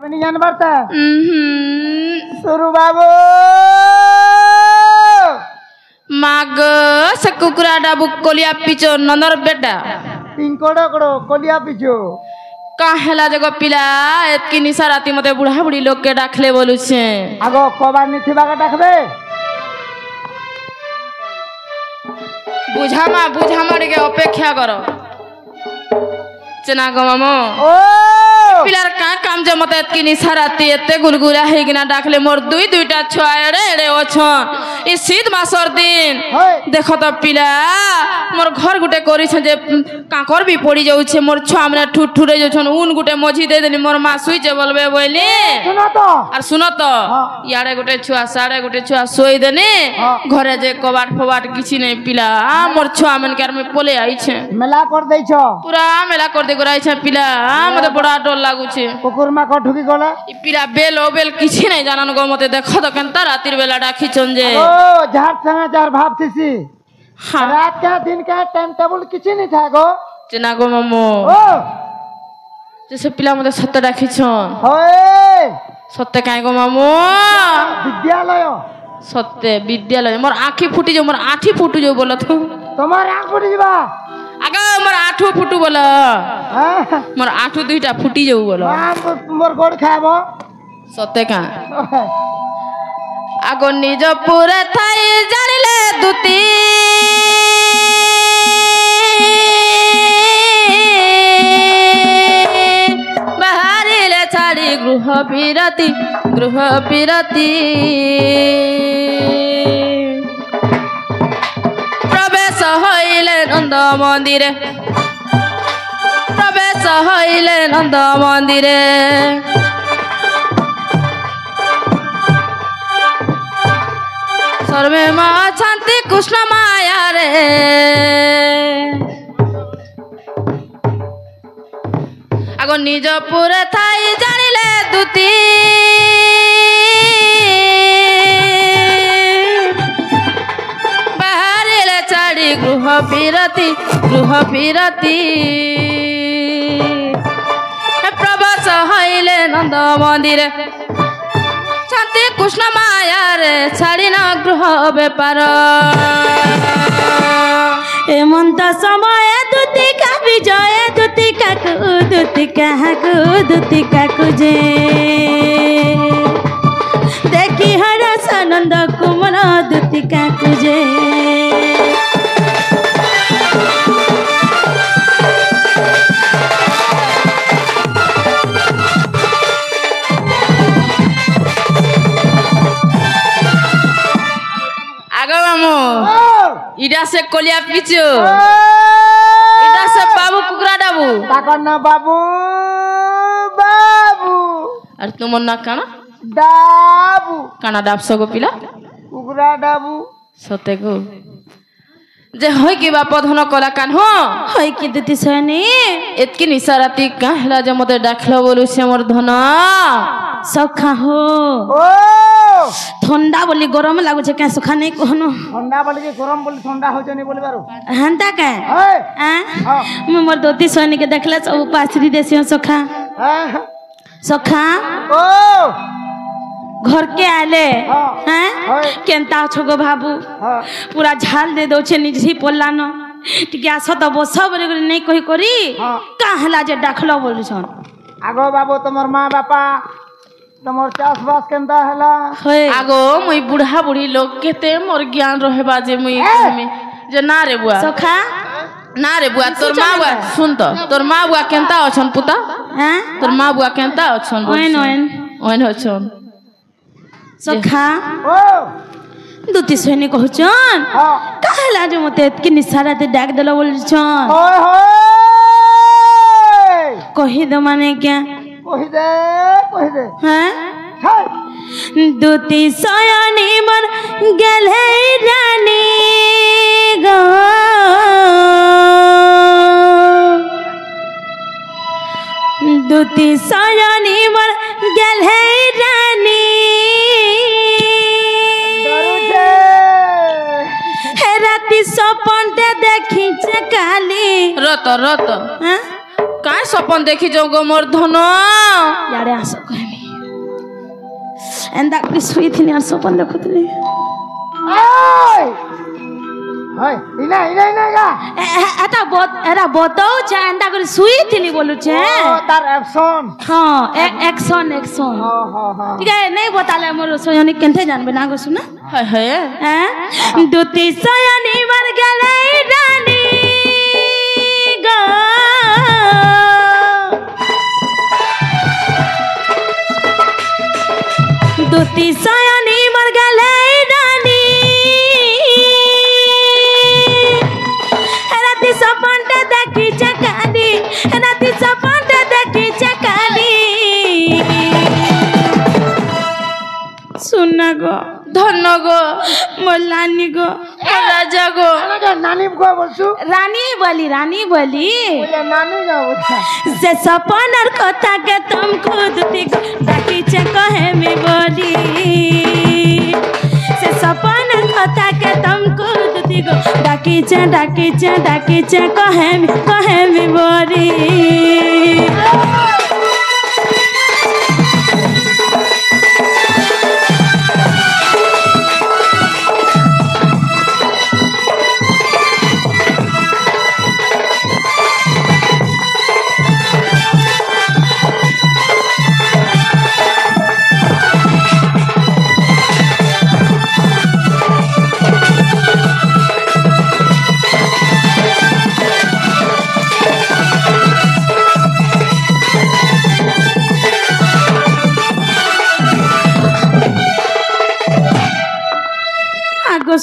जानबरता सुरु बाबू माग से कुकुरा डाबू कोलिया पिचो नंदर बेटा पिंकोड़ो कड़ो कोलिया पिचो काहेला जगह पिला एतकी निशा राती मते बुढ़ा बुढ़ी लोग के डाकले बोलू छे आगो कबार निथिबा के डाकबे बुझा मा के अपेक्षा करो चना गो मामो ओ पिलार का काम जे मते एतकी निशा राती एते गुलगुला हे किना डाकले मोर दुईटा छुआ एड़े एड़े ओछन ई शीत मासर दिन देखो तो पिला मोर घर गुटे करी छे जे काकर भी पड़ी जाउ छे मोर छुआ मने ठुठुरे जाउ छन उन गुटे मझी दे देनी मोर मा सुई जे बोलबे बोली सुनो तो यारे गुटे छुआ साड़े गुटे छुआ सोई देनी घरे जे कबाट फबाट किछि नै पिला मोर छुआ मन के में पोले आई छे मेला कर दै छो पूरा मेला कर दे कराई छे पिला मते बड़ा डर लागु छे कुकुर मा को ठुकी गला ई पिला बेल किछि नै जानन गो मते देखो तो केनता रातिर बेला डाखी छन जे ओ झाट समाचार भाव थिसी हां रात का दिन का टाइम टेबल किछि नै था गो चना गो मम्मो ओ जैसे पिला मते सत्य डाखी छन होए सत्य काहे गो मामो विद्यालय सत्य विद्यालय मोर आँखी फुटी जो मोर आठी फुटू जो बोलत हो तुम्हार आँख फुटी जीवा आगा मोर आठो फुटू बोल मोर आठो दुईटा फुटी जो बोल मोर गोड़ खाबो सत्य का आगो निज पूरे थाई जानिले दुती बाहरिले छाड़ी गृह पिरती प्रवेश हईले नंद मंदिरे प्रवेश हईले नंद मंदिरे सर्वे माँ शांति कृष्ण माया रे आगो निज पूरे थाई जानिले दुती बाहरिले छाड़ी गृह पिरती प्रवेश हईले नंद मंदिरे शांति कृष्ण माया रे छाड़ी न गृह बेपार एमंत समय दुतिका विजय दुतिका जे देखी हरस आनंद कुमल दुतिका जे इडा से कोलिया पिचो इडा से बाबू कुकुरा डाबू ताकना बाबू बाबू और तुम ना काना डाबू काना डाब सगो पिला कुकुरा डाबू सते को जे होय कि बाप धन कला कान हो होय कि दिति सनी एतकी निशा राती काहला जे मते डाखलो बोलु से मोर धन सखा हो ओ ठंडा बोली गरम लागु छे का सुखा नहीं कहनो ठंडा बोली के गरम बोली ठंडा हो जनी बोली बारो हंता का हां मोर दोती सोनी के देखला सब पासरी देसी सखा सखा ओ घर के आले हैं केनता छगो बाबू पूरा झाल दे दो छे निजी पोला न टिके आस त बस बरे नहीं कहि करी काहला जे डाखलो बोलु छन आगो बाबू तमर मां बापा तमर चास बास केनता हला आगो मुई बुढ़ा बुढ़ी लोग केते मोर ज्ञान रहबा जे मुई जे ना रे बुआ सखा ना रे बुआ तोर मां बुआ सुन तो तोर मां बुआ केनता अछन पुता हैं तोर मां बुआ केनता अछन ओइन अछन ओ सखा दुती सोनी कहछन काहला जे मते एतकी निसारा ते डाक देलो बोल छन ओए होए कहि दो माने क्या कहि दे हैं दुती सोनी मन गेले रानी गो दुती सोनी मन गेले रानी राती सपनते देखी काली रत रत हां काय सपन देखी जो गो मोर धन यारे आसो कहमी एंदा कर सुई थी और सपन देखुतली ओय हाय इना इना इना गा एटा बताओ छे एंदा कर सुई थी बोलू छे ओ तार एक्शन हां एक्शन हां ठीक है नहीं बताले मोर सोयनी केनथे जानबे ना गो सुना हाय हाय हैं दुती सोयनी मर गेले रानी गा दुती सोयनी मर गेले रानी राती सपनटा देखी चकानी राती सपनटा देखी चकानी सुनना गो धन गो मोर नानी गो राजा गो नानी को बोलछु रानी बोली बोले नानी जा बोलता से सपनर कथा के तुम खुद डाकी चे कहे में बोली से सपनर कथा के तुम खुद डाकी चे कहे में बोली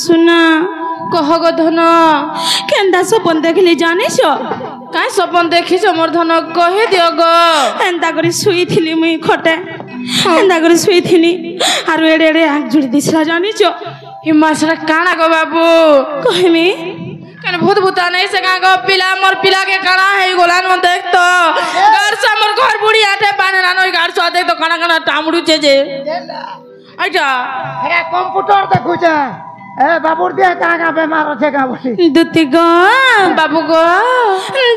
सुना कह गो धन केंदा सपन देखली जानिस काई सपन देखिछ मोर धन कहे दियो गो एंदा करी सुई थिली मुई खटे एंदा करी सुई थिनी आरो एडे एडे आंख जुड़ी दिसला जानिस इ मासरा काना गो बाबू कहमी कने भूत भूता नहीं से का गो पिला मोर पिला के काना है गोलान मन देख तो घर से मोर घर बुढ़ी आटे पाने रानो घर से देख तो काना काना टामड़ू छे जे आइजा अरे कंप्यूटर देखु छे ए बाबूर दे का बेमार छे का बोली दुती गो बाबू गो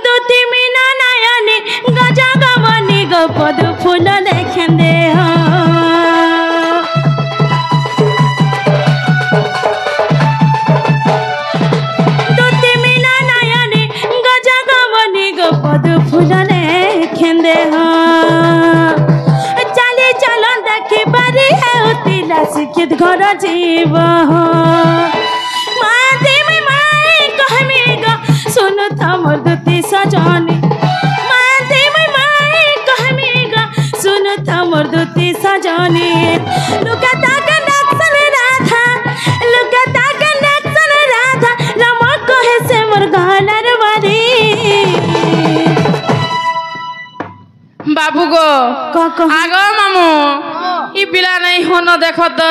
दुती मीना नयनी गजा गवनी गो पद फूल देखें दे हो दुती मीना नयनी गजा गवनी गो पद फूल देखें दे हो चले चलन देखी बारी है उतिला सिखित घर जीव हो मोर दुती सजनी माते मैं माई कहमेगा सुन था मोर दुती सजनी लुकाता के नक्सल राधा रमा कहे से मोर गानर वारी बाबू गो आगो मामू ई पिला नहीं होनो देखो तो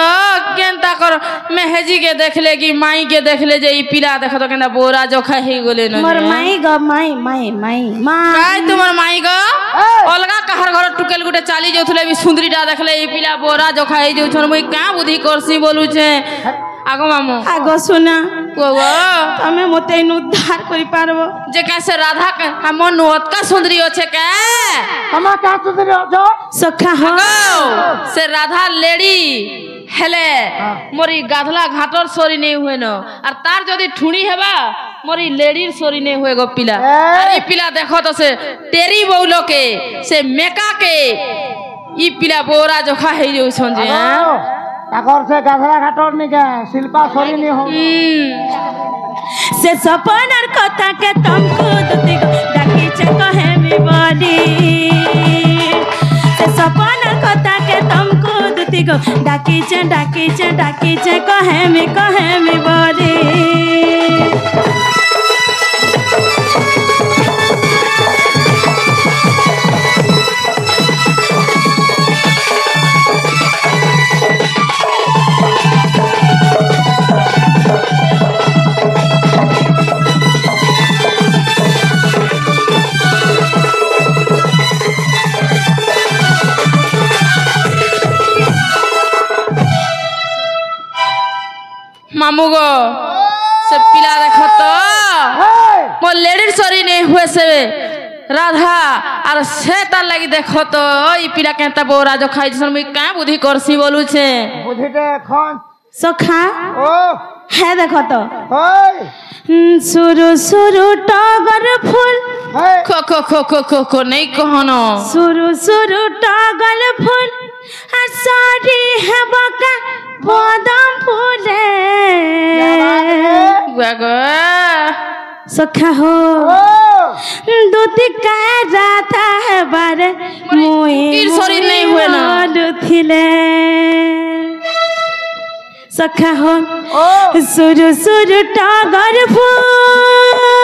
केनता कर मेहजी के देख ले कि माई के देख ले जे ई पिला देखो तो केनता बोरा जोखा हे गोले न मोर माई ग माई काय तुमर माई ग अलगा कहर घर टुकेल गुटे चाली जोथले भी सुंदरीटा देखले ई पिला बोरा जोखा हे जो छन मुई का बुद्धि करसी बोलू छे आगो मामू आगो सुना गो तमे मते इन उद्धार करि पारबो जे कैसे राधा के हमन ओतका सुंदरी होछे के तमा का सुंदरी हो सखा हो से राधा लेडी हेले मोरी गाधला घाटर सोरी नहीं हुए न और तार जदी ठुणी हेबा मोरी लेडीर सोरी नहीं हुए गो पिला अरे पिला देखो तो से तेरी बौलो के से मेका के ई पिला बोरा जोखा है जो संजे ताकर से गाधला घाटर नि के शिल्पा सोरी नि हो से सपनर कथा के तुमको दुती डाकी चे कहे मी बोली से सपनर कथा के तुमको दुती को डाकी चे कहे मी बोली मामू गो से पिला देखो तो मोर लेडीर सोरी नहीं हुए से রাধা আর সে তার লাগি দেখো তো এই পিলা কেনতা বৌরা যো খাইছন মুই কাঁ বুদ্ধি করছি বলুছে বুদ্ধিটা এখন সখা ও হ্যাঁ দেখো তো ওই সুরু সুরু টগর ফুল হেই খো খো খো খো খো খো নেই কহনো সুরু সুরু টগর ফুল আর সারি হেবকা বদম ফুলে বাগো সখা হো ও দুতি কা রাতা হেবারে মুই তীর শরীর নেই हुए ना। লুথিলে সখা হো ও সুরু সুরু টগর ফুল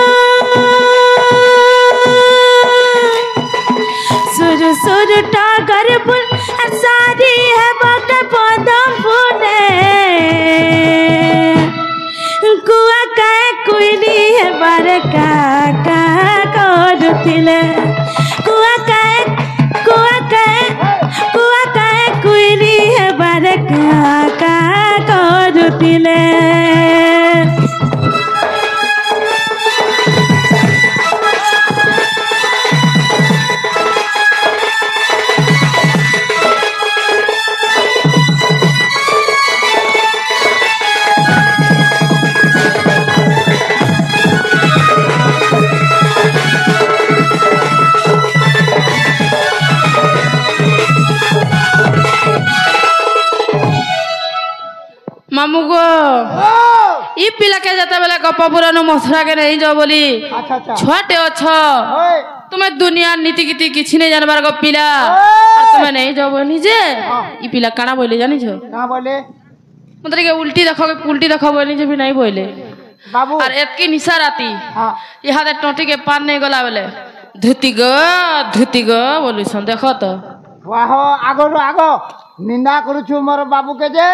সুরু সুরু টগর ফুল আর সারি হেবকা বদম ফুলে কুয়া কা কুইলি হেবার কা কা করুতিলে কুয়া কা কুইলি হেবার কা কা করুতিলে মামু গো ও ই পিলা কে যেতে বেলে গপ পুরানো মথুরা কে নেই যাও বলি আচ্ছা আচ্ছা ছোটে অছ ওই তুমি দুনিয়ার নীতি গীতি কিছু নেই জানবার গো পিলা আর তুমি নেই যাও বলি যে ই পিলা কানা বলে জানিছ না বলে মতরে কে উল্টি দেখো বলি যে भी नहीं बोले বাবু আর এতকি নিশা রাতি হ্যাঁ ইহাদের টটি के पार नहीं गला बेले धुती गो बोलुछन देखो तो वाह আগর নিন্দা করুছু মোর বাবুকে যে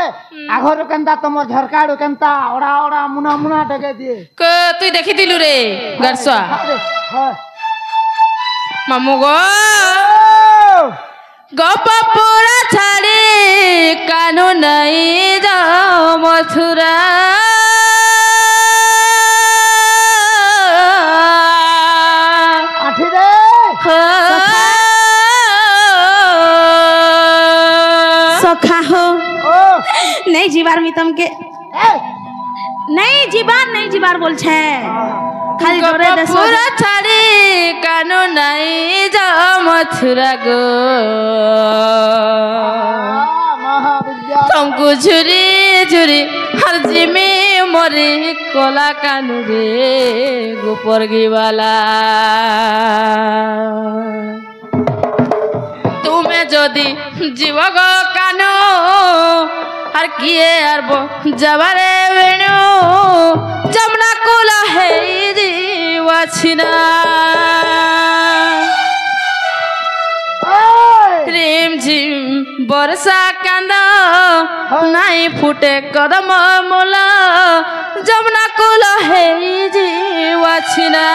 আগর কেনতা তোমার ঝরকাড়ু কেনতা ওড়া ওড়া মুনা মুনা ডেকে দিয়ে কে তুই দেখি দিলু রে গারসা আরে, হ্যাঁ মামু গো ও গপ পুরা ছাড়ি কানু নাই যাও মথুরা আঠি রে সখা হো ও नहीं जीवार मितम के এই नहीं जीवार बोल छे खाली डरे গপ देसो পুরা ছাড়ি কানু নাই যাও মথুরা গো মহাবিদ্যা तुमको झुरी झुरी हर जिमी मोरी कोला कानू रे गोपरगी वाला तुम्हें जदि जीव गो कानू আর কিয়ে আরব যাবারে বেণু যমুনা কুলা হে দিওয়াছিনা রিম ঝিম বর্ষা কান্দ নাই ফুটে কদম মূল যমুনা কুল হে দিওয়াছিনা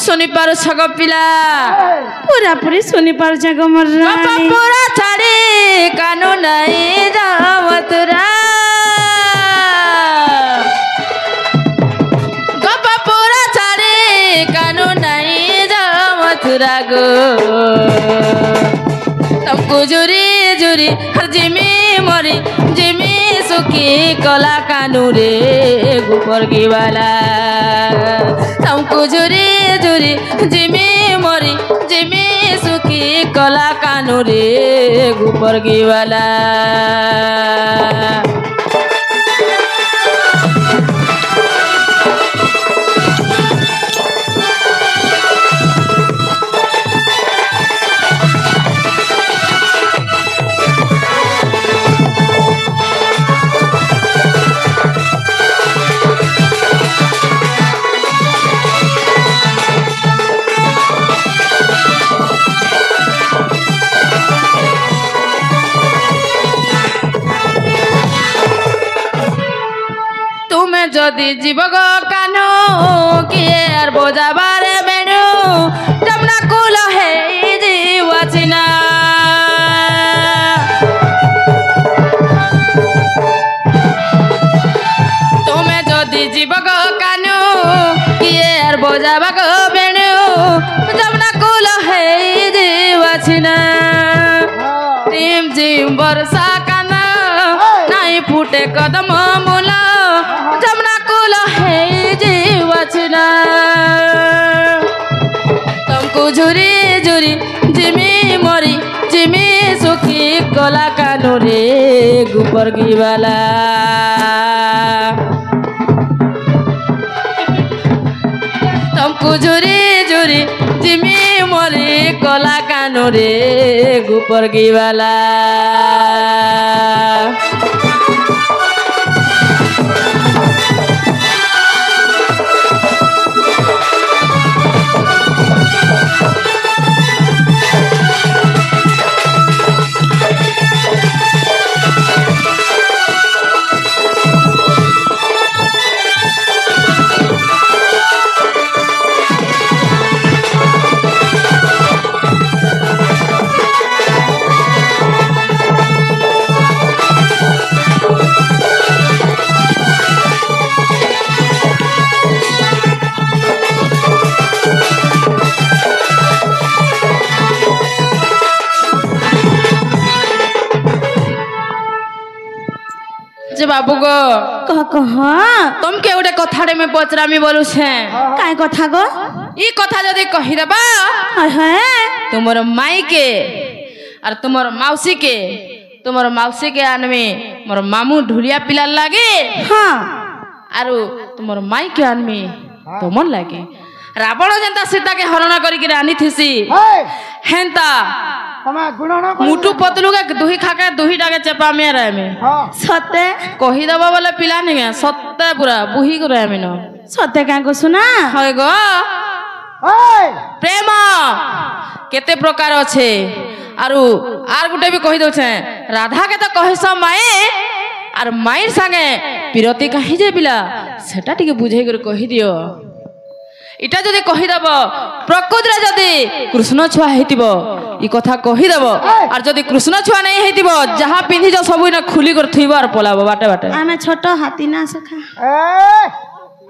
শুনি পারুছ গো পিলা पूरा पूरी सुनी पर जगो मर বাবা পুরা ছাড়ি কানু নাই যাও মথুরা বাবা পুরা ছাড়ি কানু নাই যাও মথুরা গো तुमको झुरी झुरी हर जिमी मरी जिमी सुखी कला कानू रे गोपरगी वाला तुमको झुरी झुरी जिमी मरी जिमी सुखी कला कानू रे गोपरगी वाला যদি জীব গো কানু কিয়ে আর বোঝাবারে বেণু যমুনা কুল হে দিওয়াছিনা তুমি যদি জীব গো কানু बजावा को बेणु जमुना कुल है जीवछिना टिम जिम वर्षा काना नहीं फूटे कदम मूल जमुना कुल है जीवछिना तुमको झुरी झुरी जिमी मरी जिमी सुखी गला कानो रे गुपर गिवाला तुमको झुरी झुरी जिमी मरी गला कानो रे गुपर गिवाला बाबू गो कह तुम के उठे कथाड़े में पचरामी बोलू छे काय कथा गो ई कथा जदि कहि देबा तुमर माई के और तुमर मौसी के आनमे मोर मामू ढुलिया पिला लागे हां आरु तुमर माई के आनमे तुमन लागे रावण जनता सीता के हरण करी के आनी थिसी हेंता मुटु पतलू के दुही खाके दुही डाके चपा में रहे में सत्य कहि दबा वाला पिला नहीं सत्य पूरा बुही को रहे में न सत्य का को सुना होय गो प्रेम केते प्रकार अच्छे आरु आर गुटे भी कहि दो छे राधा के तो कहि स माए आर माइर संगे पिरती कहि जे पिला सेटा टिके बुझे कर कहि दियो इटा जदि कहिदेव प्रकृति जदि कृष्ण छुआ हेतिबो ई कथा कहिदेव और जदि कृष्ण छुआ नहीं हेतिबो जहाँ पिंधि जो सब इना खुली कर थइबो और पलाबो बाटे बाटे आमे छोट हाथी ना सखा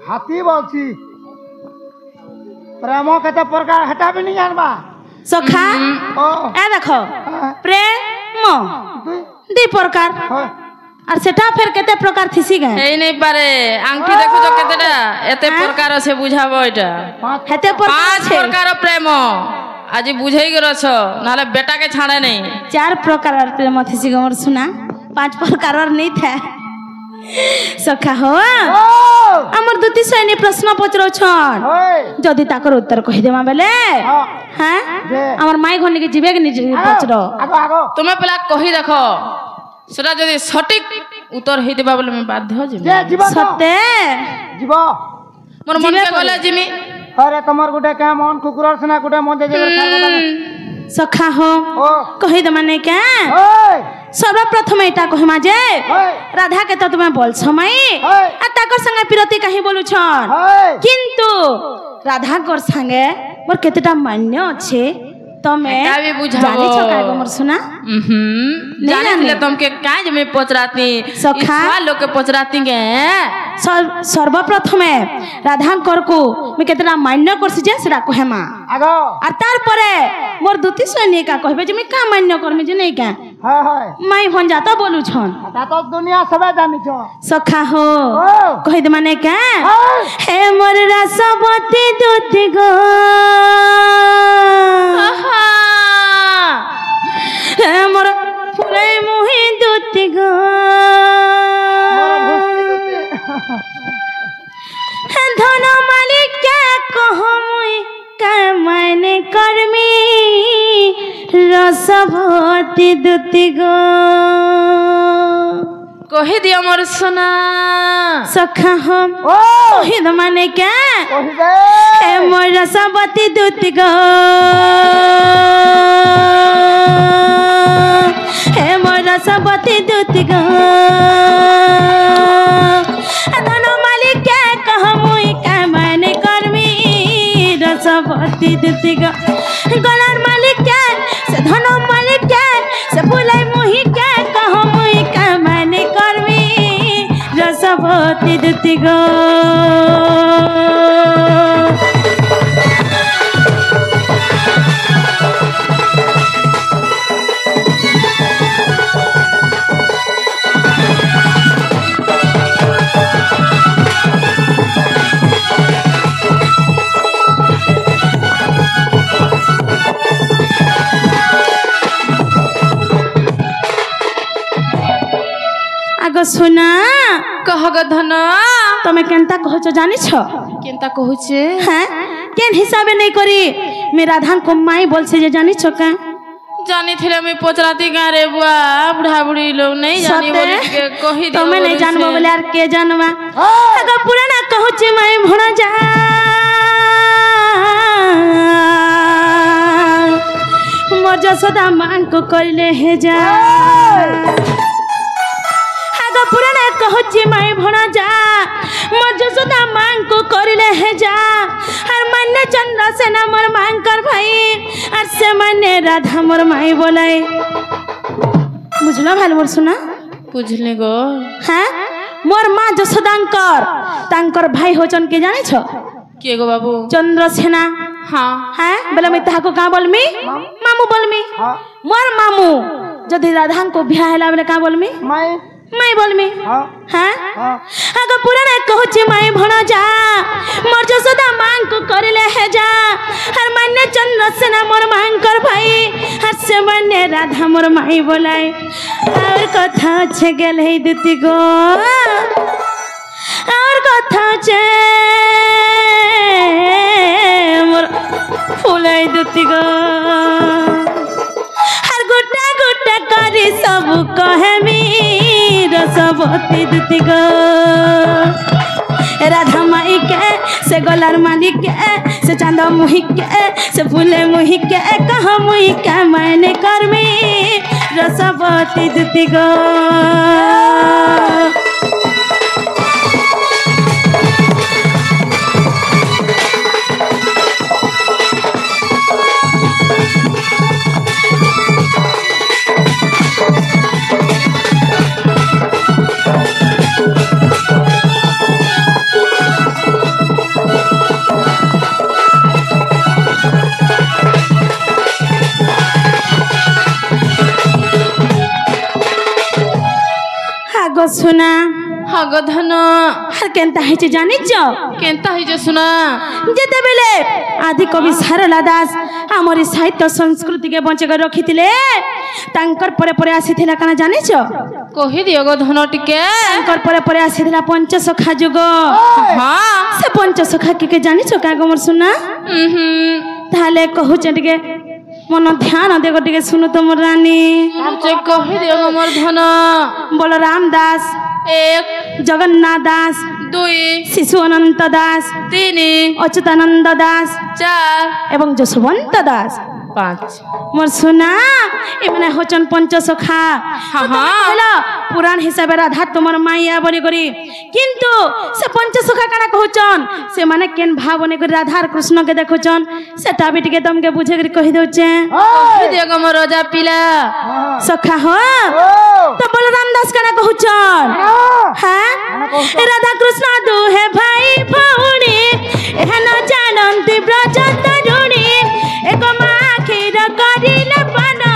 हाथी बोलछी प्रेम कते प्रकार हटा भी नहीं जानबा सखा ए देखो प्रेम दी प्रकार और सेटा फिर केते प्रकार थिसी गए ए नहीं पारे अंगठी देखो तो केतेटा एते प्रकार से बुझाबो एटा हेते पांच प्रकार प्रेम आज बुझेई गरो छ नाले बेटा के छाड़े नहीं चार प्रकार प्रेम थिसी गमर सुना पांच प्रकार नहीं था सखा हो हमर दुती सैनी प्रश्न पचरो छन जदी ताकर उत्तर कहि देमा बेले हैं हमर माई घनी के जीवे के नहीं पचरो आगो आगो तुम्हें पहला कहि देखो सेटा जदि सटीक उत्तर हेइ देबा बोले मैं बाध्य हो जिमी सत्य जीवा मोर मन के गले जिमी अरे तमर गुटे का मन कुकुरर सना गुटे मन दे जे सखा हो कहि द माने क्या सर्वप्रथम एटा कहमा जे राधा के तो तुम्हें बोल समय आ ताकर संगे पिरती कहि बोलु छन किंतु राधा कर संगे मोर केतेटा मान्य अछि तमे जानी छ काय गमर सुना जाने ले तुम के काज में पचराती सखा लोग के पचराती गे सर्वप्रथम राधा कर को मैं केतना मान्य करसी जे सेटा कहेमा आगो आ तार परे मोर दुती सैनी का कहबे जे मैं का मान्य करमे जे नहीं का हां हां माई होन जाता बोलू छन ता तो दुनिया सबे जानी छ सखा हो कहि दे माने का हे मोर रसवती दुती गो हे मोर फुलै मुहि दुती गो धन मालिक क्या कहो मुई का माने कर्मी रसवती दुती गो कहि दियो मोर सोना सखा हम कहि द माने क्या कहि दे हे मोर रसवती दुती गो हे मोर रसवती दुती गो धन मालिक क्या कह मुई का माने कर्मी रसवती दुती गो गलार मालिक क्या से धन मालिक क्या से फुलाई मुही क्या कह मुई का माने कर्मी रसवती दुती गो सुना कह ग धन तमे केनता कहछ जानिछ केनता कहूचे हैं केन हिसाबे नहीं करी मैं राधा को माई बोल से जे जानिछ का जानी थिले मैं पचराती गा रे बुआ बुढ़ा बुढ़ी लोग नहीं जानी बोली के कहि दियो तमे नहीं जानबो बोले यार के जानवा अगर पुराना कहूचे माई भणा जा मोर जसोदा मांग को करले हे जा अगर पुराना कहूचे माई भणा जा मोर जसोदा मांग को करले हे जा हर मन चंद्र सेना मोर मांग कर भाई और से मने राधा मोर माई बोलाए बुझलो भालो मोर सुना बुझले गो हां मोर मां जसोदांकर तांकर भाई होचन के जाने छ के गो बाबू चंद्रसेना हां हां बोले मैं ताको का बोलमी मामू बोलमी मोर मामू जदी राधा को बियाह हैला बोले का बोलमी माई बोलमी हां अगर पुराना कहूचे माई भणा जा मोर जसोदा मांग को करले है जा हर मान्य चंद्रसेना मोर मांग कर भाई हर से मान्य राधा मोर माई बोलाए और कथा छे गेले दुती गो और कथा छे मोर फुलाई दुती गो हर गुटा गुटा करी सब कहे मी रसवती दुती गो राधा माई के से गोलार मालिक के से चांदा मुही के से फूले मुही के कहा मुही के मैंने कर्मी रसवती दुती गो सुना हाग धन हर केनता हेचे जानिच केनता हेचे सुना जेते बेले आदि कवि सारला दास हमरी साहित्य संस्कृति के बंचे कर रखिथिले तांकर परे परे आसीथिला काना जानिच कहि दियो गो धन टिके तांकर परे परे आसीथिला पंचसखा जुग हां से पंचसखा के जानिच का गो मोर सुना ताले कहू टिके मन ध्यान देखो टिके सुनु तो मोर रानी जे कहि दियो गो मोर धन बलराम दास 1 जगन्नाथ दास 2 शिशु अनंत दास 3 अच्युतानंद दास 4 एवं जसवंत दास 5 मोर सुना एमने होचन पंचसखा हां हेलो पुराण हिसाब राधा तुमर माईया बनी करी किंतु से पंचसखा काना कहचन से माने केन भाव बने करी राधा और कृष्ण के देखोचन सेटा भी टिके तुमके बुझे करी कहि दोचे कहि दियो गो मोर राजा पिला सखा हो तो बलराम दास काना कहचन हां राधा कृष्ण दो है भाई भौणी एहन जानंती ब्रज तरुणी एक माखीर करिले पाना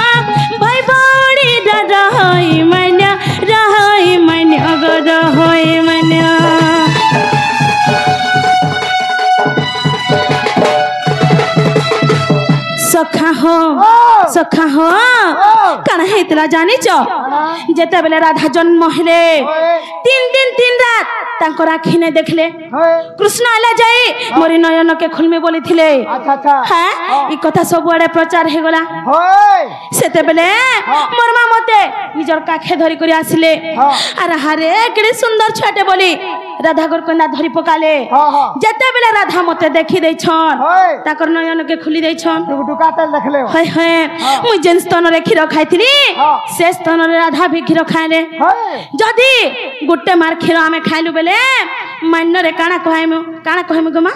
भाई भौणी रहई मन अगर रहई मन सखा हो कण हेतला जानिच जेते बेले राधा जन्म हेले 3 दिन 3 रात तांकर आखि ने देखले कृष्ण आला जाई मोरी नयन के खुलमे बोली थिले अच्छा अच्छा हां ई कथा सब आड़े प्रचार हे गला सेते बेले मोर मा मते निजर काखे धरि करी आसिले अरे हारे केडे सुंदर छाटे बोली राधा गोर कन्या धरि पकाले जेते बेले राधा मते देखि दै छन ताकर नयन के खुली दै छन डुकाते देखले हाय हाय मु जेन स्तन रे खीर खाइथिनी से स्तन रे राधा भी खीर खाइले जदी गुटे मार खीर हमें खाइलु बेले मान्य रे काना कहैमु गमा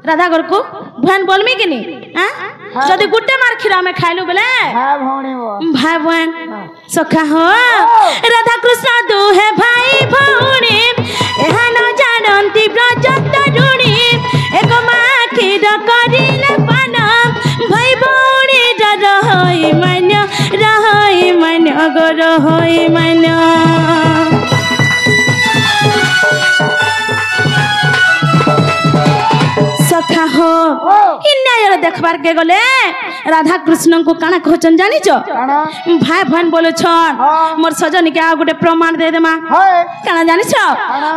राधा गोर को भन बोलमी कि नी हां जदी गुटे मार खीर हमें खाइलु बेले भाई बहन सखा हो राधा कृष्ण दो है भाई भौणी एहा न जानंती ब्रज तरुणी एक माखीर करिले पाना भाई भौणी रहई मन अगर रहई मन सखा हो इन्यायर देखबार के गले राधा कृष्ण को काना कहचन जानी छ भाई बहन बोलो छन मोर सजनी के आ गुटे प्रमाण दे देमा काना जानी छ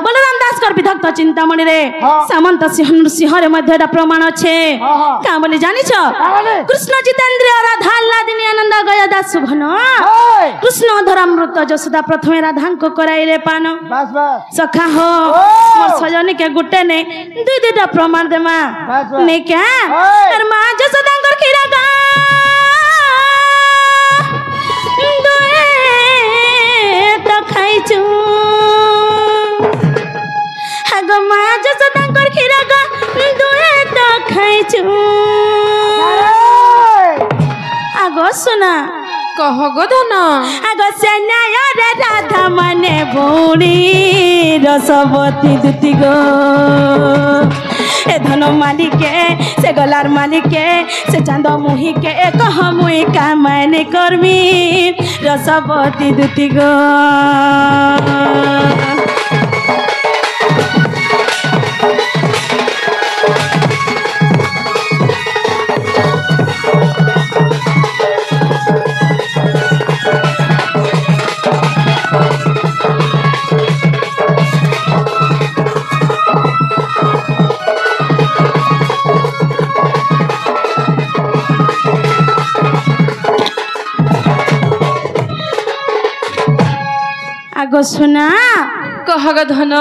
बलराम दास कर विधक्त चिंतामणि रे सामंत सिंह रे मध्य एटा प्रमाण छे का बोली जानी छ कृष्ण जितेंद्र राधा लादिनी आनंद गया दास सुभन कृष्ण धरामृत जसोदा प्रथमे राधा को कराइले पान बस बस सखा हो मोर सजनी के गुटे ने दुई दुईटा प्रमाण देमा ने क्या और मां जसोदा कर खीरा का दुए तो खाइछु आगो मां जसोदा कर खीरा का दुए तो खाइछु आगो सुना कह गो धन आगो से रे राधा मने भौणी रसवती दुती गो ए धन मालिके से गलार मालिके से चांद मुही के कह मुई का माने कर्मी रसवती दुती गो आगो सुना कह गो धन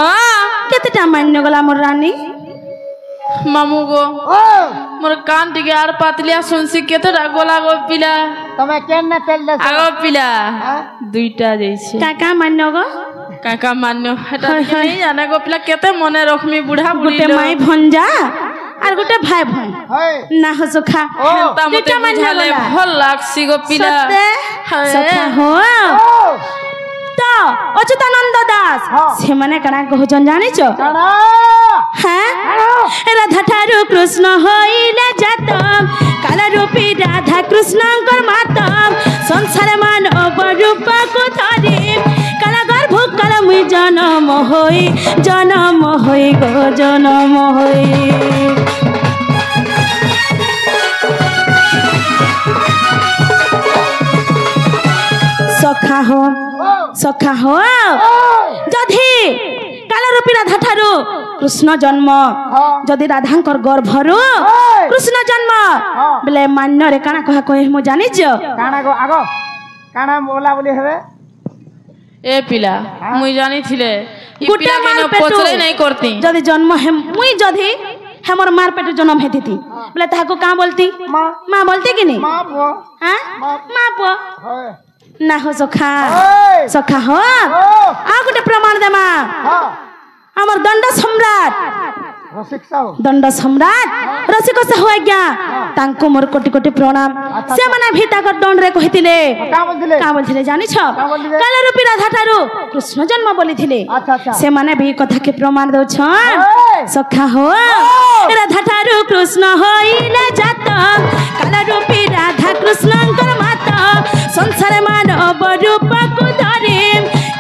केतेटा मान्य गला मोर रानी मामू गो मोर कान टिके आर पातलिया सुनसी केतेटा गोला गो पिला तमे केन न तेल दे आगो पिला दुईटा जैसे काका मान्य गो काका मान्य हेटा नहीं जाने गो पिला केते मने रखमी बुढ़ा बुढ़ी गुटे माई भंजा और गुटे भाई भन ना हो सुखा दुईटा मान्य गला भल लागसी गो पिला सखा हो तो अच्युतानंद दास से माने कना कहजन जानि छ हां राधा ठारू कृष्ण होइले जातम काला रूपी राधा कृष्णकर मातम संसार मानव रूप को धरि काला गर्भ काला मुई जन्म होई गो जन्म होई सखा हो जदि काला रूपी राधा ठारू कृष्ण जन्म जदि राधांकर गर्भरू कृष्ण जन्म बेले मान्य रे काना कहा कहे मु जानि छ काना गो आगो काना बोला बोली हेबे ए पिला मुई जानी थिले ई पिला के पछरे नहीं करती जदि जन्म है मुई जदि हमर मार पेट जन्म हेती बोले ताको का बोलती मां बोलती कि नहीं मां पो हां मां पो ना हो सखा हो आ गुटे प्रमाण देमा हमर दंड सम्राट रसिक से हो गया तांको मोर कोटि कोटि प्रणाम से माने भी ताकर दंड रे कहितिले का बोलथिले जानि छ काला रूपी राधा ठारू कृष्ण जन्म बोलिथिले से माने भी कथा के प्रमाण दउ छ सखा हो राधा ठारू कृष्ण होइले जात काला रूपी राधा कृष्णकर माता संसार मानव रूप को धरि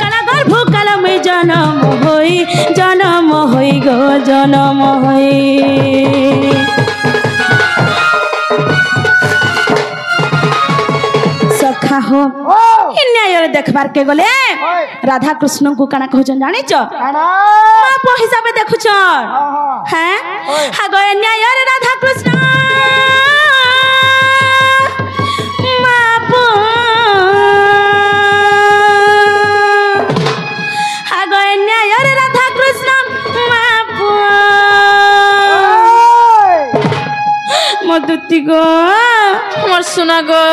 काला गर्भ काला में जन्म होई गो जन्म होई सखा हो इन्याय देखबार के गले राधा कृष्ण को काना कहजन जानि छ बाप हिसाबे देखु छ हैं हागो इन्याय राधा कृष्ण मधुती गो मोर सुना गो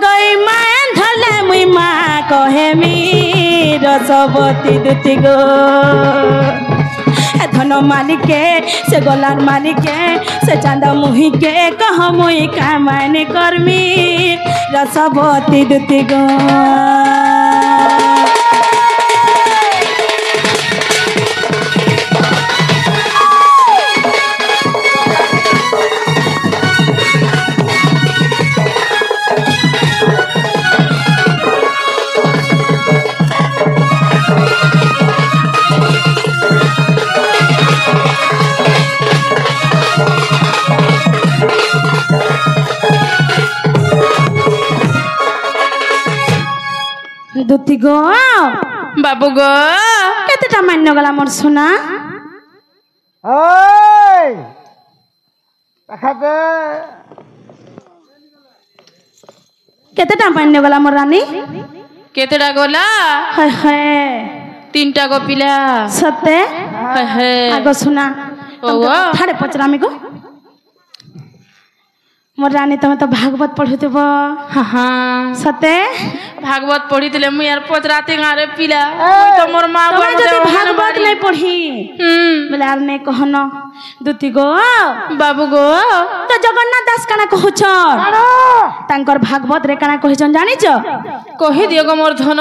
गई मान धले मुई माँ कहे मी रसवती दुती गो धन मालिके से गलार मालिके से चांदा मुही के कह मुई का माने कर्मी रसवती दुती गो দুতি গো বাবু গো কেতেটা মান্য গলা মোর সোনা ওই দেখাতে কেতেটা মান্য গলা মোর রানী কেতেটা গলা হায় হায় 3টা গো পিলা সতে হায় হায় আগো সোনা ও ঠাড়ে পচরামি গো মোর রানী তুমি তো ভাগবত পড়ুথিব সতে ভাগবত পড়িলে মুই আর পচরাতে গারে পিলা মুই তো মোর মা তুমি যদি ভাগবত নাই পড়ি বলে আর নে কহন দুতি গো বাবু গো তো জগন্নাথ দাস কানা কহুছ তাঙ্কর ভাগবত রে কানা কহিছন জানিছ কহি দিও গো মোর ধন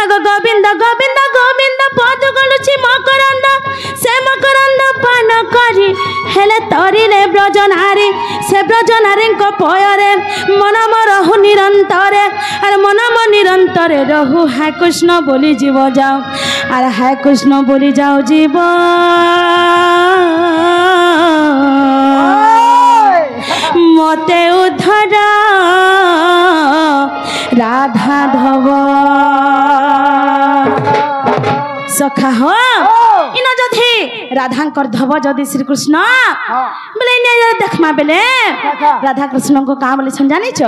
আগো গোবিন্দ গোবিন্দ গোবিন্দ পদ গলুছি মকরন্দ সে মকরন্দ পান করি হেলে তরিলে ব্রজনারী সে ব্রজনারীଙ୍କ পୟରେ মন রহু নিরন্তরে আর মন নিরন্তরে রহু হায় কৃষ্ণ বলি জীব যাও আর হায় কৃষ্ণ বলি যাও জীব মতে উদ্ধর রাধা ধব সখা হ ইন যদি রাধাঙ্কর ধব যদি শ্রীকৃষ্ণ বলে দেখমা বেলে রাধা কৃষ্ণଙ୍କୁ কাঁ বলে জানিছ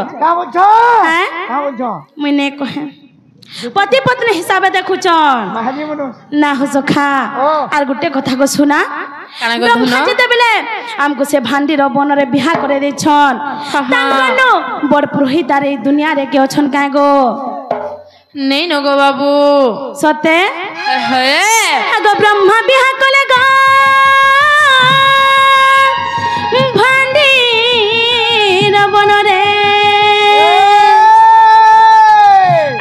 মুই নে কহে पति पत्नी हिसाब देखुच ना हो सखा आर गुटे कथा को सुना ब्रह्मा जेतेबेले हमको से भांडीर बन रे बिहा करे देछन तांकनो बड़ पुरोहित रे दुनिया रे के अछन काए गो नहीं न गो बाबू सते हे अगो ब्रह्मा बिहा कले गा भांडीर बन रे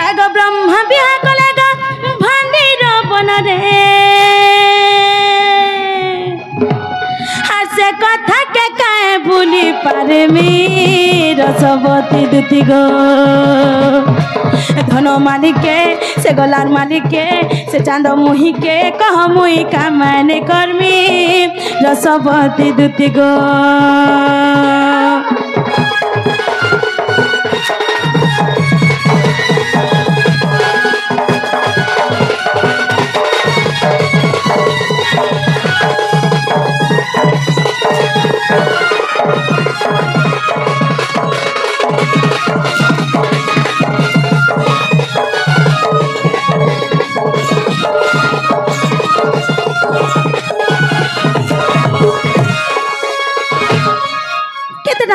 अगो ब्रह्मा बिहा कले गा भांडीर बन रे हासे कथा के काए भूली पारे मेरा सबती दुती गो धन मालिके से गलार मालिके से चांद मुही के कह मुही का मैंने कर्मी रसवती दुती गो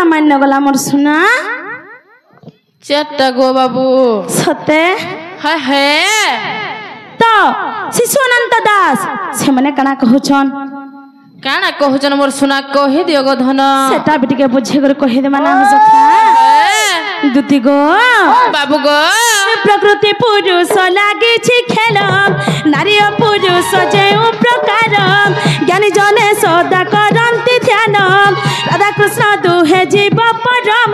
मान्य गला मोर सुना चारटा गो बाबू सते हाय हाय तो शिशु अनंत दास से मने कना कहउछन काना कहउछन मोर सुना कहि दियो गो धन सेटा बिटी के बुझे कर कहि दे माना हो सखा दुती गो बाबू गो प्रकृति पुरुष लागे छी खेल नारी पुरुष जे प्रकार ज्ञानी जने सदा करंती ध्यान राधा कृष्ण दुहे जीव परम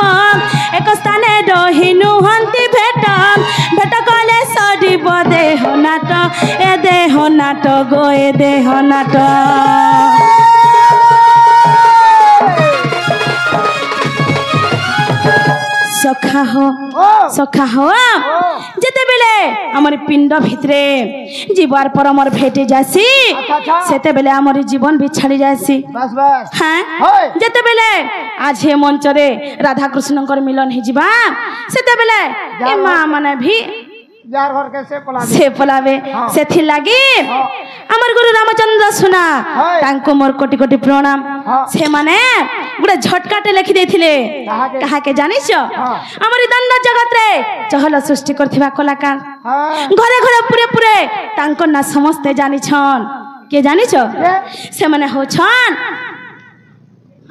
एक स्थाने रही नुहंती भेट भेट कले सरीब देह नाट ए देह नाट गो ए देह नाट सखा हो जेते बेले हमर पिंड भितरे जीवार परमर भेटे जासी सेते बेले हमर जीवन भी छाड़ी जासी बस बस हां जेते बेले आज हे मंच रे राधा कृष्णकर मिलन हे जीवा सेते बेले ए मां माने भी जार घर के से पलावे सेथि लागी हमर गुरु रामचंद्र सुना तांको मोर कोटि कोटि प्रणाम से माने गुडे झटकाटे लिखि देथिले कहा के जानिछ हमर दंड जगत रे चहल सृष्टि करथिबा कलाकार घरे घरे पूरे पूरे तांको ना समस्त जानिछन के जानिछ से माने हो छन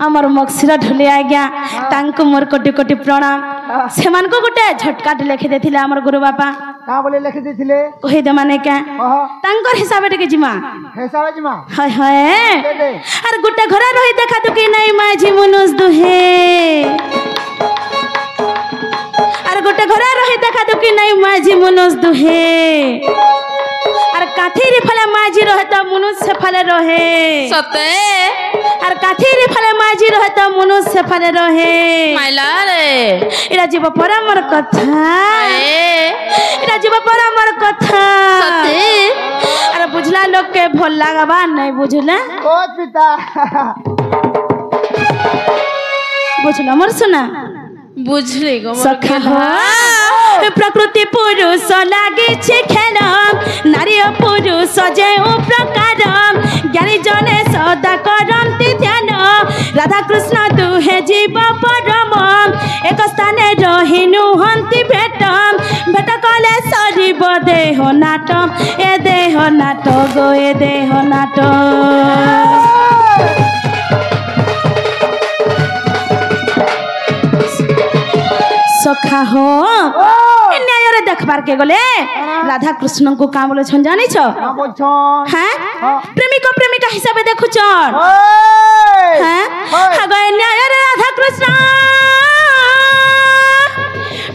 हमर मक्सिरा ढुले आ गया तांको मोर कोटि कोटि प्रणाम से मान को गुटे झटकाटे लिखि देथिले हमर गुरु बापा का बोले लिखि देथिले कहि दे माने के तांकर हिसाब रे के जिमा हिसाब जिमा हाय हाय अरे गुटे घरे रही देखा तो कि नहीं माझी मनुष दुहे अरे गुटे घरे रही देखा तो कि नहीं माझी मनुष दुहे अरे का काथी रे फले माजी रहे तो मनुष्य फले रहे सते আর কাথিরে ফলে মাঝি রহে তো মনুষ্য ফলে রহে মাইলা রে এরা জীব পরামর কথা এরা জীব পরামর কথা সতে আর বুঝলা লোককে ভাল লাগবা নাই বুঝলা ও পিতা বুঝলা মোর শোনা বুঝলি গো সখা প্রকৃতি পুরুষ লাগিছে খেলম নারী ও পুরুষ যে প্রকার জ্ঞানী জনে সদা করন্তি ধ্যান রাধা কৃষ্ণ দুহে জীব পরম এক স্থানে রহি নুহন্তি ভেটম ভেট কলে সরিব দেহ নাটম এ দেহ নাট গো এ দেহ নাট सखा हो न्याय देखबार के गले राधा कृष्ण को का बोले छन जानी छ हैं प्रेमिक प्रेमिका हिसाब देखु छन हैं हगय न्याय राधा कृष्ण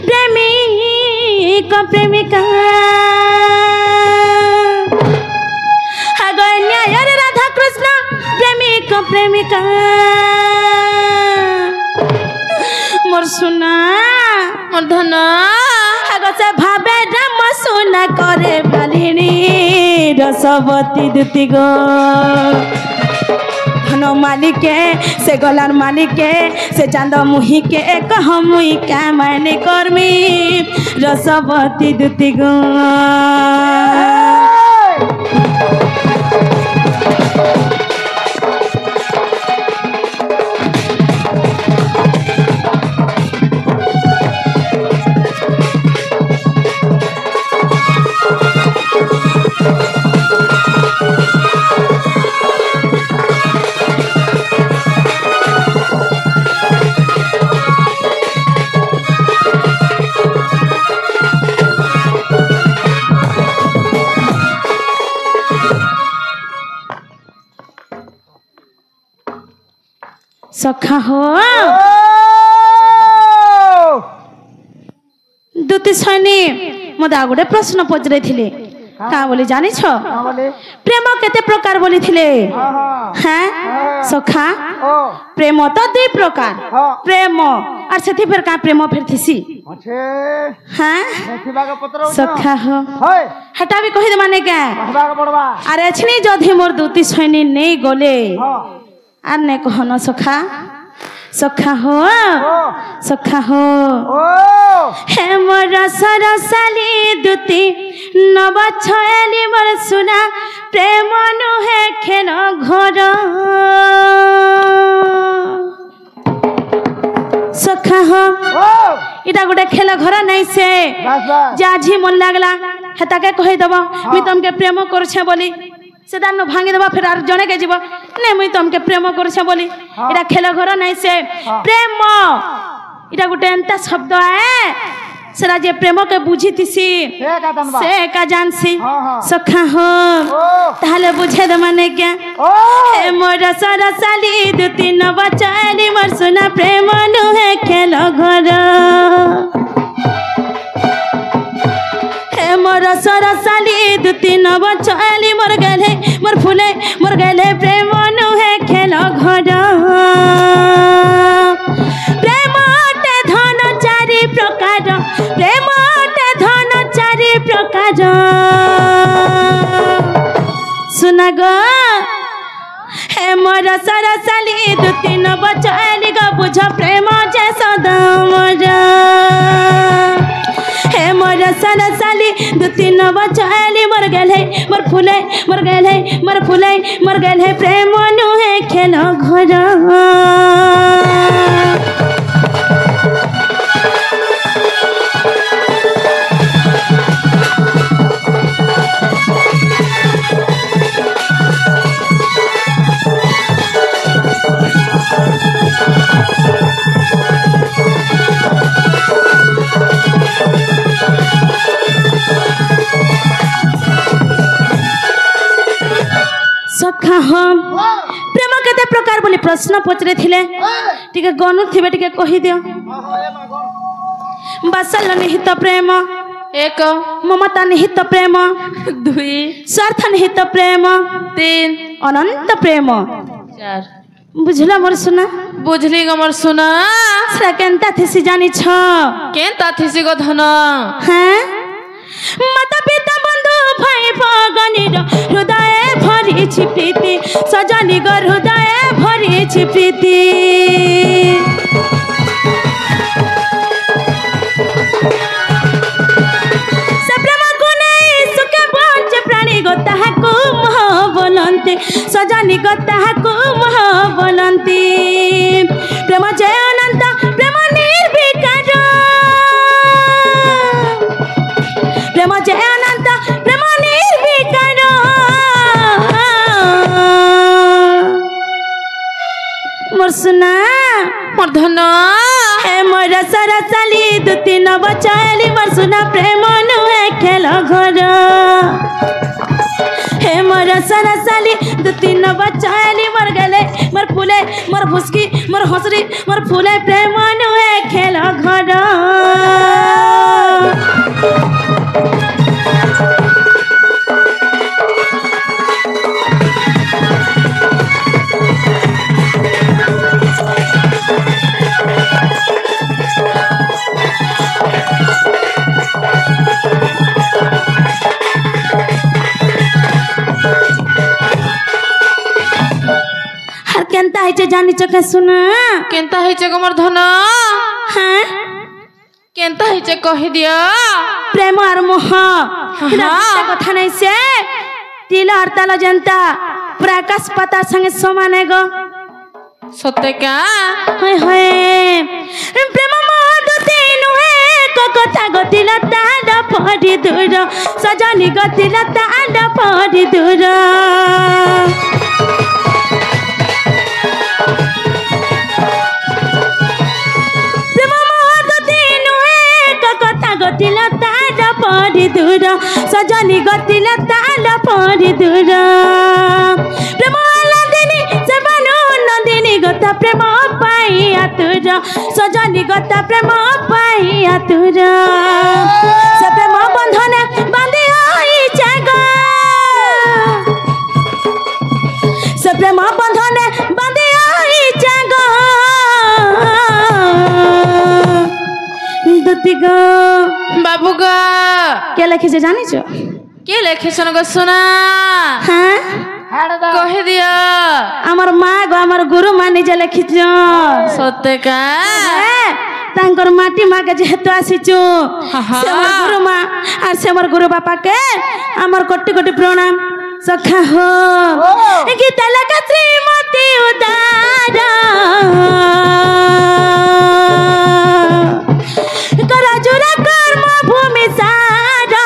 प्रेमिक प्रेमिका हगय न्याय राधा कृष्ण प्रेमिक प्रेमिका मोर सुना मोर धन आगसे भाबे राम सुना करे बालिनी रसवती दुती गो धन मालिके से गलार मालिके से चांद मुही के एक हमुई का माने कर्मी रसवती दुती गो सखा हो दुती सैनी मते आगुडे प्रश्न पचरे थिले का बोली जानि छ प्रेम केते प्रकार बोली थिले हैं सखा प्रेम तो दुई प्रकार प्रेम और सेथि फेर का प्रेम फेर थिसी अच्छे हैं देखिबा के पत्र सखा हो होय हटा भी कहि दे माने के कहबा के पड़बा अरे छनी जधि मोर दुती सैनी नहीं गोले আর নে কহন সখা সখা হো সখা হো হে মোর সরসালি দুতি নব ছয়ালি মোর সুনা প্রেম নুহে খেল ঘর সখা হো এটা গোটে খেল ঘর নাই সে যাঝি মন লাগলা হেতাকে কহি দেব আমি তোমাকে প্রেম করছে বলি से दान भांगी देबा फिर आर जने के जीव ने मुई तुमके प्रेम करछे बोली एटा खेल घर नै से प्रेम एटा गुटे एंता शब्द है सेरा जे प्रेम के बुझीतिसी से का जानसी सखा हो ताले बुझे द माने के हे मोर सरसाली दुती न बचाली मोर सुना प्रेम नु है खेल घर मोर सरसाली दुती नव चाली मोर गले मोर फूले मोर गले प्रेम नु है खेल घर प्रेम ते धन चारि प्रकार प्रेम ते धन चारि प्रकार सुना गो हे मोर सरसाली दुती नव चाली गो बुझ प्रेम जे सदा मोर हे मोर सरसाली दुती नव चाली मोर गले मोर फूले मोर गले मोर फूले मोर गले प्रेम नु है खेल घर सखा हम प्रेम केते प्रकार बोली प्रश्न पचरे थिले टिके गनु थिबे टिके कहि दियो बसल निहित प्रेम एक ममता निहित प्रेम 2 स्वार्थ निहित प्रेम 3 अनंत प्रेम 4 बुझला मोर सुना बुझली ग मोर सुना सेटा केनता थिसी जानी छ केनता थिसी गो धन हैं माता पिता बंधु भाई भगनी हृदय भरी छि प्रीति सजनी ग हृदय भरी छि प्रीति सजनी गता को मह बोलंती प्रेम जय अनंत प्रेम निर्विकार प्रेम जय अनंत प्रेम निर्विकार मोर सुना मोर धन हे मोर सरसाली 2-3 बचाली मोर सुना प्रेम नुहे खेल घर हे मोर सरसाली 2-3 बचाली मर गले मोर फूले मोर भुसकी मोर हंसरी मोर फूले प्रेम नुहे खेल घर केनता है जानी चके सुना केनता है गमर धन हाँ केनता है कहि दिया प्रेम और मोह कथा नहीं से तिल और ताल जनता प्रकाश पता संगे समान है गो सत्य का हाय हाय प्रेम मोह दुते नुहे को कथा गतिल ताड पड़ी दूर सजनी गतिल ताड पड़ी दूर सजनी गतिल ताल पड़ी दूर प्रेम नंदिनी से बनू नंदिनी गता प्रेम पाई आतुर सजनी गता प्रेम पाई आतुर से प्रेम बंधने बांधि आई जागा से प्रेम बंधने बांधि आई जागा दुतिगो बाबू ग क्या लिखे से जानी छो के लिखे सन गो सुना हां कहि दिया हमर मां गो हमर गुरु मां निजे लिखि छ सत्य का तांकर माटी मां के जेहेतु आसी छु से हमर गुरु मां और से हमर गुरु बापा के हमर कोटि कोटि प्रणाम सखा हो गीत लगा श्रीमती उदारा करा जुरा कर्म भूमि सारा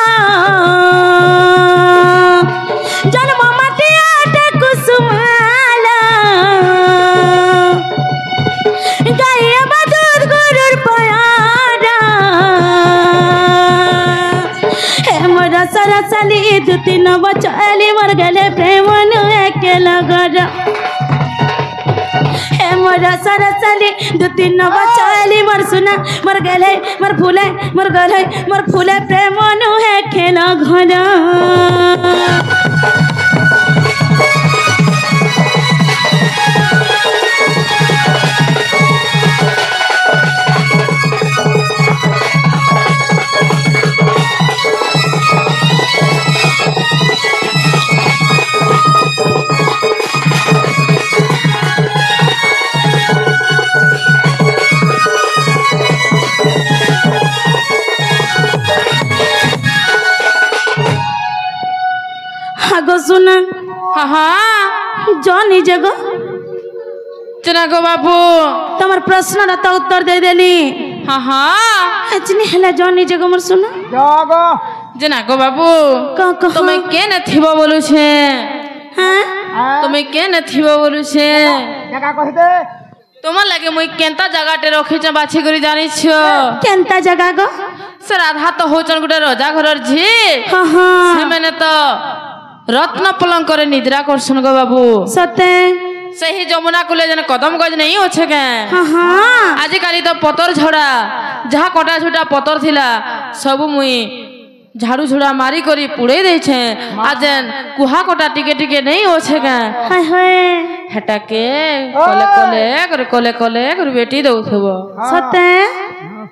जन्म माटी आटे कुसुमाला गाय बदूर गुरुर पयारा हे मोर सरसाली 2-3 बचाली मर गले प्रेम नु एकेला गरा मोर सरसाली 2-3 बचाली मर सुना मर गले मर फूले मर गले मर फूले प्रेम नु है खेल घर सुना हाँ हाँ जानी जगो जना गो बाबू तमर प्रश्न र त उत्तर दे देली हाँ हाँ अजनी हला जानी जगो मोर सुना जागो जना गो बाबू कह तुम्हें के न थिबो बोलू छे हां तुम्हें के न थिबो बोलू छे जगह कहि दे तुम लगे मुई केनता जगाटे रखी छ बाछी करी जानी छ केनता जगह गो सर आधा तो होचन गुटे रजा घरर झी हां हां से मैंने तो रत्न पलंग करे निद्रा करसन गो बाबू सते सही जमुना कुले जन कदम गज नहीं होछे के हां हां आज काली तो पतर झड़ा जहा कटा छुटा पतर थिला सब मुई झाड़ू झुड़ा मारी करी पुड़े दे छे आजेन कुहा कोटा टिके टिके नहीं हो छे का हाय हाय हेटा के कोले कर बेटी दउ थबो सते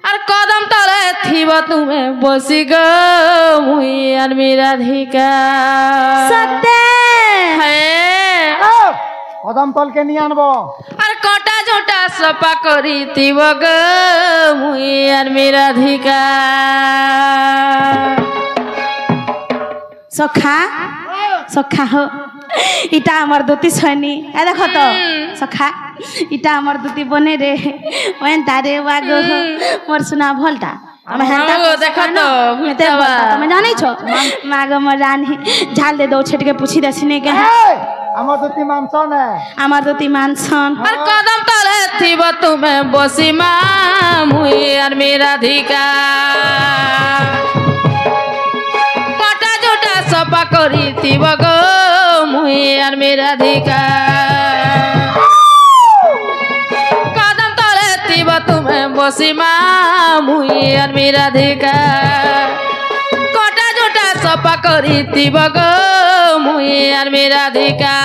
और कदम तले थीब तुमे बसी ग मुई और मेरा धिका सते है कदम तल के नहीं आनबो और कोटा झोटा सपा करी थीब ग मुई और मेरा धिका सखा सखा हो इटा हमर दोती छनी ए देखो तो सखा इटा हमर दोती बने रे ओन तारे वागो मोर सुना भलटा हम हेंता देखो तो भूतवा तुम जानै छो मागो मोर रानी झाल दे दो छट के पूछी दसिने के हमर दोती मानसन है हमर दोती मानसन और कदम तले थीब तुमे बसी मा मुई और मेरा धिका कोटा झोटा सपा करी थीब गो मुई और मेरा धिका कदम तले थीब तुमे बसी मा मुई और मेरा धिका कोटा झोटा सपा करी थीब गो मुई और मेरा धिका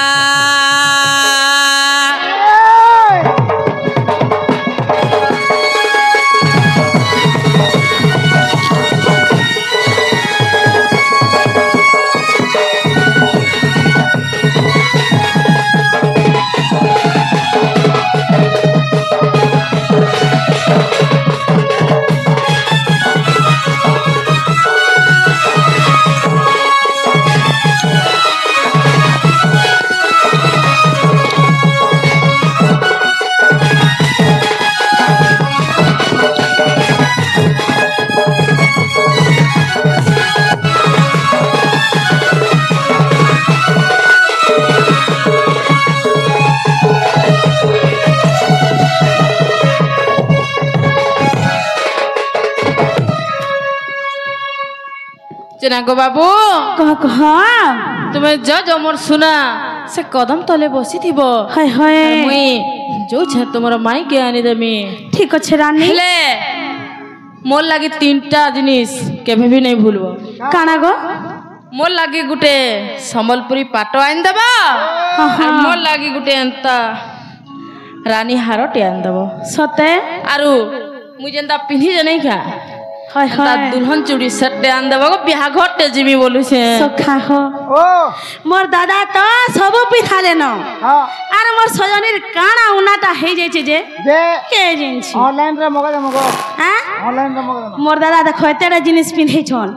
गो बाबू कह कह तुम्हें जज अमर सुना से कदम तले बसी थीबो हाय हाय मुई जो छे तुमर माई के आनी देमी ठीक अछि रानी हेले मोर लागी तीनटा जिनिस केबे भी नहीं भूलबो काना गो मोर लागी गुटे संबलपुरी पाटो आइन देबा और मोर लागी गुटे अंता रानी हारटे आइन देबो सते आरु मुई जेंता पिन्ही जनै का हाय हाय दुल्हन चूड़ी सेट आन देबो बियाह घटे जीवी बोलु छे सखा हो ओ मोर दादा तो सब पिठा लेनो हां आर मोर सजनीर काना उनाटा हे जाय छे जे के जिन छी ऑनलाइन रे मगो हां ऑनलाइन रे मगो मोर दादा देखो एतेडा जिनिस पिन्हे छन